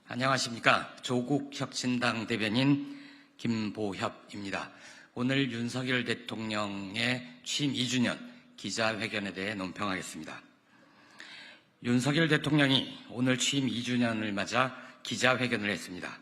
안녕하십니까. 조국혁신당 대변인 김보협입니다. 오늘 윤석열 대통령의 취임 2주년 기자회견에 대해 논평하겠습니다. 윤석열 대통령이 오늘 취임 2주년을 맞아 기자회견을 했습니다.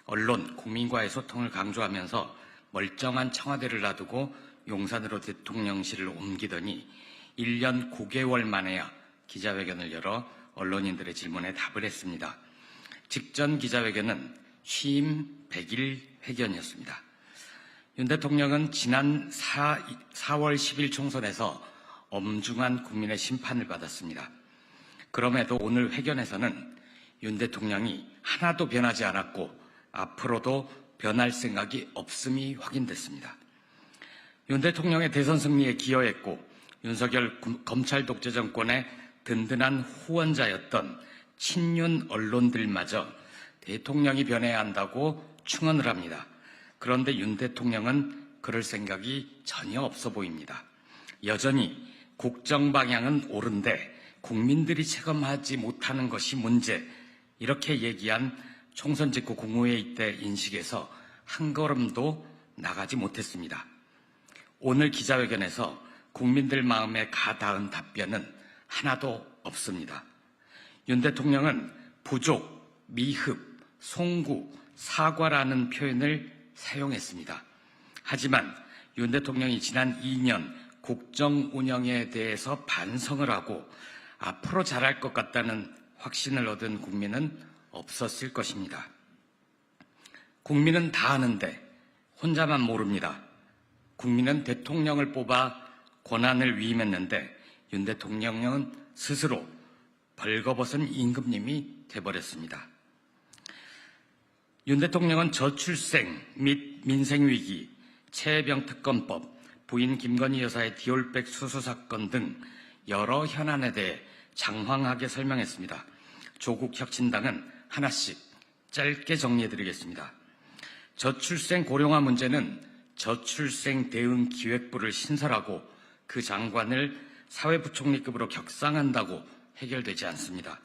언론, 국민과의 소통을 강조하면서 멀쩡한 청와대를 놔두고 용산으로 대통령실을 옮기더니 1년 9개월 만에야 기자회견을 열어 언론인들의 질문에 답을 했습니다. 직전 기자회견은 취임 100일 회견이었습니다. 윤 대통령은 지난 4월 10일 총선에서 엄중한 국민의 심판을 받았습니다. 그럼에도 오늘 회견에서는 윤 대통령이 하나도 변하지 않았고 앞으로도 변할 생각이 없음이 확인됐습니다. 윤 대통령의 대선 승리에 기여했고 윤석열 검찰 독재 정권의 든든한 후원자였던 친윤 언론들마저 대통령이 변해야 한다고 충언을 합니다. 그런데 윤 대통령은 그럴 생각이 전혀 없어 보입니다. 여전히 국정 방향은 옳은데 국민들이 체감하지 못하는 것이 문제, 이렇게 얘기한 총선 직후 국무회의 때 인식에서 한 걸음도 나가지 못했습니다. 오늘 기자회견에서 국민들 마음에 가닿은 답변은 하나도 없습니다. 윤 대통령은 부족, 미흡, 송구, 사과라는 표현을 사용했습니다. 하지만 윤 대통령이 지난 2년 국정 운영에 대해서 반성을 하고 앞으로 잘할 것 같다는 확신을 얻은 국민은 없었을 것입니다. 국민은 다 아는데 혼자만 모릅니다. 국민은 대통령을 뽑아 권한을 위임했는데 윤 대통령은 스스로 벌거벗은 임금님이 돼버렸습니다. 윤 대통령은 저출생 및 민생위기, 최혜병 특검법, 부인 김건희 여사의 디올백 수수 사건 등 여러 현안에 대해 장황하게 설명했습니다. 조국혁신당은 하나씩 짧게 정리해드리겠습니다. 저출생 고령화 문제는 저출생 대응 기획부를 신설하고 그 장관을 사회부총리급으로 격상한다고 해결되지 않습니다.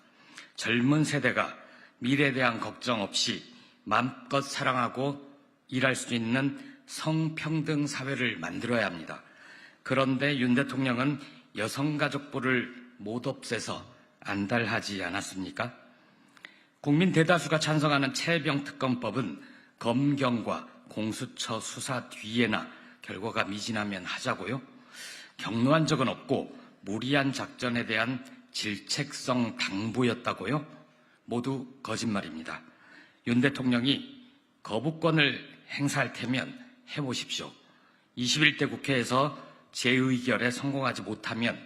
젊은 세대가 미래에 대한 걱정 없이 마음껏 사랑하고 일할 수 있는 성평등 사회를 만들어야 합니다. 그런데 윤 대통령은 여성가족부를 못 없애서 안달하지 않았습니까? 국민 대다수가 찬성하는 최혜병 특검법은 검경과 공수처 수사 뒤에나 결과가 미진하면 하자고요? 격노한 적은 없고 무리한 작전에 대한 질책성 당부였다고요? 모두 거짓말입니다. 윤 대통령이 거부권을 행사할 테면 해보십시오. 21대 국회에서 재의결에 성공하지 못하면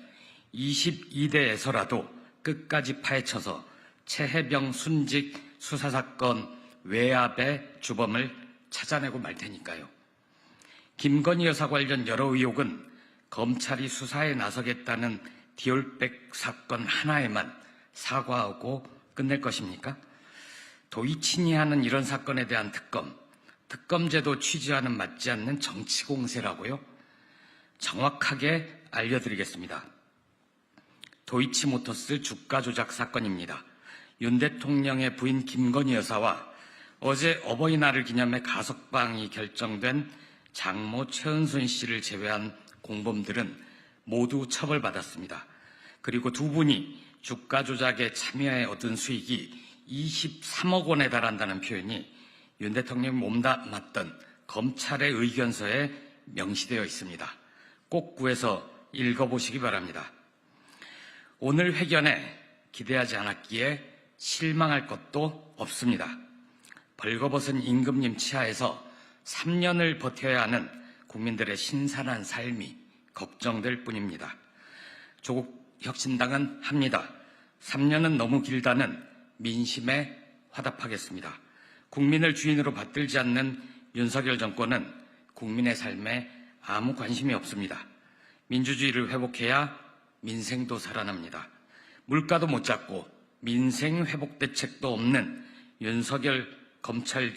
22대에서라도 끝까지 파헤쳐서 최혜병 순직 수사사건 외압의 주범을 찾아내고 말 테니까요. 김건희 여사 관련 여러 의혹은 검찰이 수사에 나서겠다는 디올백 사건 하나에만 사과하고 끝낼 것입니까? 도이치니 하는 이런 사건에 대한 특검제도 취지와는 맞지 않는 정치 공세라고요? 정확하게 알려드리겠습니다. 도이치모터스 주가 조작 사건입니다. 윤 대통령의 부인 김건희 여사와 어제 어버이날을 기념해 가석방이 결정된 장모 최은순 씨를 제외한 공범들은 모두 처벌받았습니다. 그리고 두 분이 주가 조작에 참여해 얻은 수익이 23억 원에 달한다는 표현이 윤 대통령이 몸담았던 검찰의 의견서에 명시되어 있습니다. 꼭 구해서 읽어보시기 바랍니다. 오늘 회견에 기대하지 않았기에 실망할 것도 없습니다. 벌거벗은 임금님 치하에서 3년을 버텨야 하는 국민들의 신선한 삶이 걱정될 뿐입니다. 조국혁신당은 합니다. 3년은 너무 길다는 민심에 화답하겠습니다. 국민을 주인으로 받들지 않는 윤석열 정권은 국민의 삶에 아무 관심이 없습니다. 민주주의를 회복해야 민생도 살아납니다. 물가도 못 잡고 민생 회복 대책도 없는 윤석열 검찰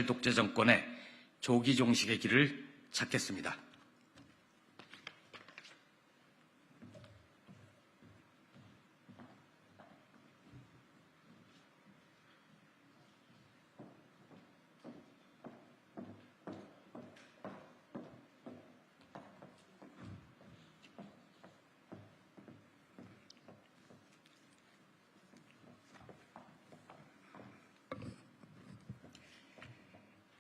독재 정권의 조기 종식의 길을 찾겠습니다.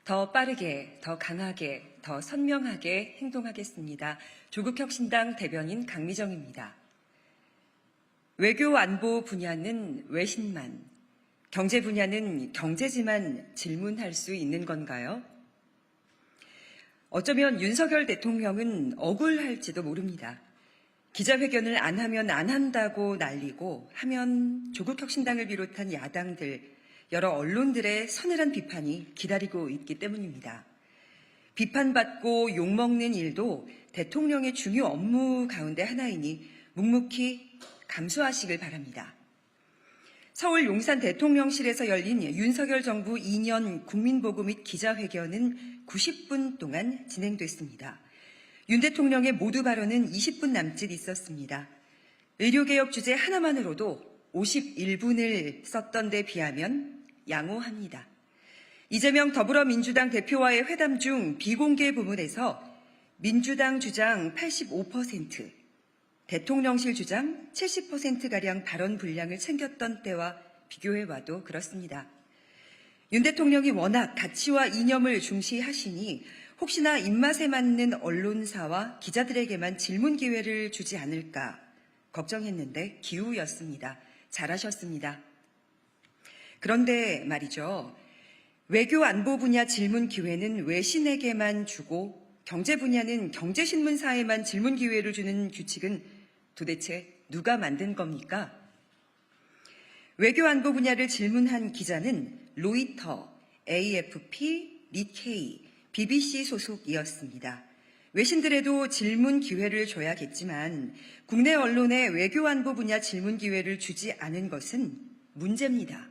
더 빠르게, 더 강하게, 더 선명하게 행동하겠습니다. 조국혁신당 대변인 강미정입니다. 외교 안보 분야는 외신만, 경제 분야는 경제지만 질문할 수 있는 건가요? 어쩌면 윤석열 대통령은 억울할지도 모릅니다. 기자회견을 안 하면 안 한다고 난리고 하면 조국혁신당을 비롯한 야당들, 여러 언론들의 서늘한 비판이 기다리고 있기 때문입니다. 비판받고 욕먹는 일도 대통령의 중요 업무 가운데 하나이니 묵묵히 감수하시길 바랍니다. 서울 용산 대통령실에서 열린 윤석열 정부 2년 국민보고 및 기자회견은 90분 동안 진행됐습니다. 윤 대통령의 모두 발언은 20분 남짓 있었습니다. 의료개혁 주제 하나만으로도 51분을 썼던 데 비하면 양호합니다. 이재명 더불어민주당 대표와의 회담 중 비공개 부문에서 민주당 주장 85%, 대통령실 주장 70%가량 발언 분량을 챙겼던 때와 비교해봐도 그렇습니다. 윤 대통령이 워낙 가치와 이념을 중시하시니 혹시나 입맛에 맞는 언론사와 기자들에게만 질문 기회를 주지 않을까 걱정했는데 기우였습니다. 잘하셨습니다. 그런데 말이죠. 외교 안보 분야 질문 기회는 외신에게만 주고 경제 분야는 경제신문사에만 질문 기회를 주는 규칙은 도대체 누가 만든 겁니까? 외교 안보 분야를 질문한 기자는 로이터, AFP, 니케이, BBC 소속이었습니다. 외신들에도 질문 기회를 줘야겠지만 국내 언론에 외교 안보 분야 질문 기회를 주지 않은 것은 문제입니다.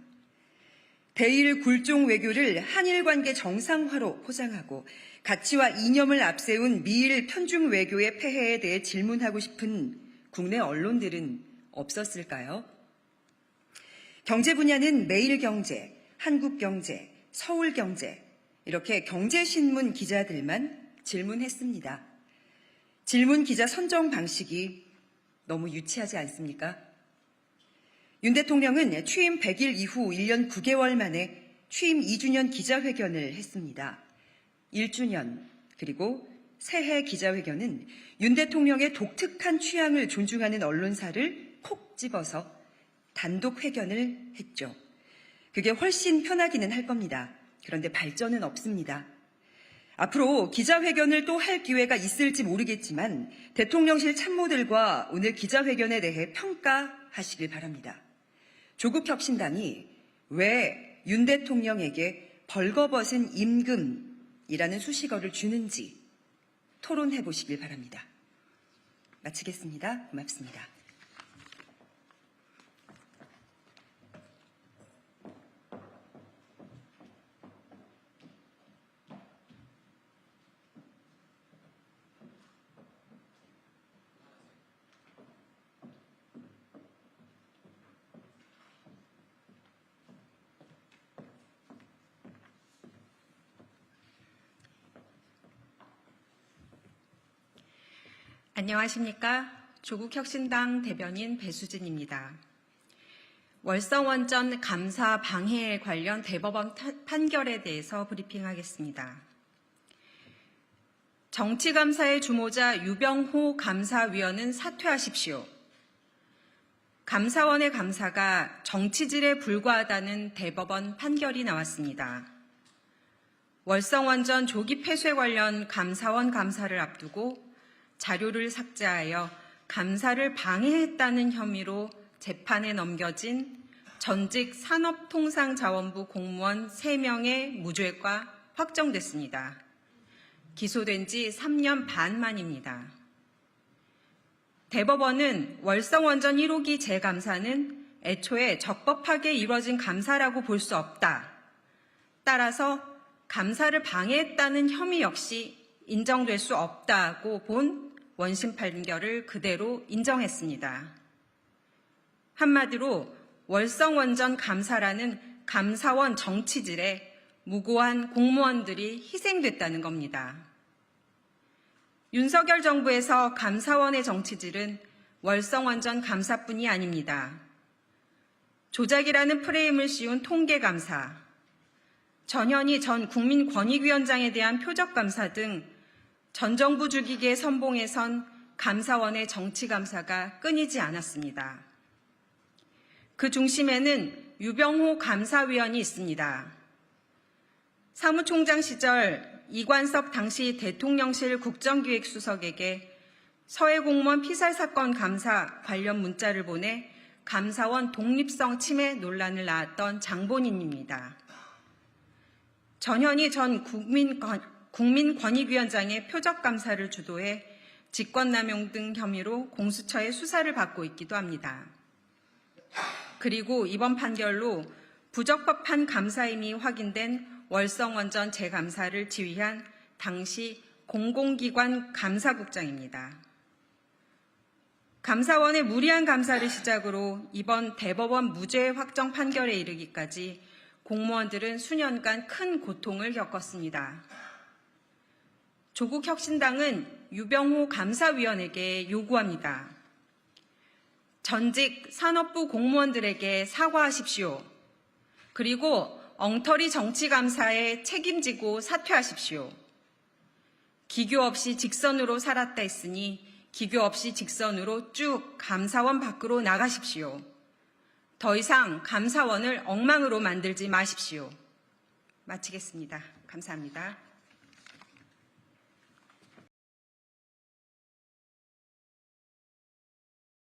대일 굴종 외교를 한일 관계 정상화로 포장하고 가치와 이념을 앞세운 미일 편중 외교의 폐해에 대해 질문하고 싶은 국내 언론들은 없었을까요? 경제 분야는 매일경제, 한국경제, 서울경제 이렇게 경제신문 기자들만 질문했습니다. 질문 기자 선정 방식이 너무 유치하지 않습니까? 윤 대통령은 취임 100일 이후 1년 9개월 만에 취임 2주년 기자회견을 했습니다. 1주년 그리고 새해 기자회견은 윤 대통령의 독특한 취향을 존중하는 언론사를 콕 집어서 단독 회견을 했죠. 그게 훨씬 편하기는 할 겁니다. 그런데 발전은 없습니다. 앞으로 기자회견을 또 할 기회가 있을지 모르겠지만 대통령실 참모들과 오늘 기자회견에 대해 평가하시길 바랍니다. 조국혁신당이 왜 윤 대통령에게 벌거벗은 임금이라는 수식어를 주는지 토론해 보시길 바랍니다. 마치겠습니다. 고맙습니다. 안녕하십니까. 조국혁신당 대변인 배수진입니다. 월성원전 감사 방해 관련 대법원 판결에 대해서 브리핑하겠습니다. 정치감사의 주모자 유병호 감사위원은 사퇴하십시오. 감사원의 감사가 정치질에 불과하다는 대법원 판결이 나왔습니다. 월성원전 조기 폐쇄 관련 감사원 감사를 앞두고 자료를 삭제하여 감사를 방해했다는 혐의로 재판에 넘겨진 전직 산업통상자원부 공무원 3명의 무죄가 확정됐습니다. 기소된 지 3년 반 만입니다. 대법원은 월성원전 1호기 재감사는 애초에 적법하게 이루어진 감사라고 볼 수 없다. 따라서 감사를 방해했다는 혐의 역시 인정될 수 없다고 본 원심 판결을 그대로 인정했습니다. 한마디로 월성원전 감사라는 감사원 정치질에 무고한 공무원들이 희생됐다는 겁니다. 윤석열 정부에서 감사원의 정치질은 월성원전 감사뿐이 아닙니다. 조작이라는 프레임을 씌운 통계감사, 전현희 전 국민권익위원장에 대한 표적감사 등 전 정부 주기계 선봉에선 감사원의 정치감사가 끊이지 않았습니다. 그 중심에는 유병호 감사위원이 있습니다. 사무총장 시절 이관섭 당시 대통령실 국정기획수석에게 서해공무원 피살 사건 감사 관련 문자를 보내 감사원 독립성 침해 논란을 낳았던 장본인입니다. 전현희 전 국민권익위원장의 표적감사를 주도해 직권남용 등 혐의로 공수처의 수사를 받고 있기도 합니다. 그리고 이번 판결로 부적법한 감사임이 확인된 월성원전 재감사를 지휘한 당시 공공기관 감사국장입니다. 감사원의 무리한 감사를 시작으로 이번 대법원 무죄 확정 판결에 이르기까지 공무원들은 수년간 큰 고통을 겪었습니다. 조국혁신당은 유병호 감사위원에게 요구합니다. 전직 산업부 공무원들에게 사과하십시오. 그리고 엉터리 정치감사에 책임지고 사퇴하십시오. 기교 없이 직선으로 살았다 했으니 기교 없이 직선으로 쭉 감사원 밖으로 나가십시오. 더 이상 감사원을 엉망으로 만들지 마십시오. 마치겠습니다. 감사합니다.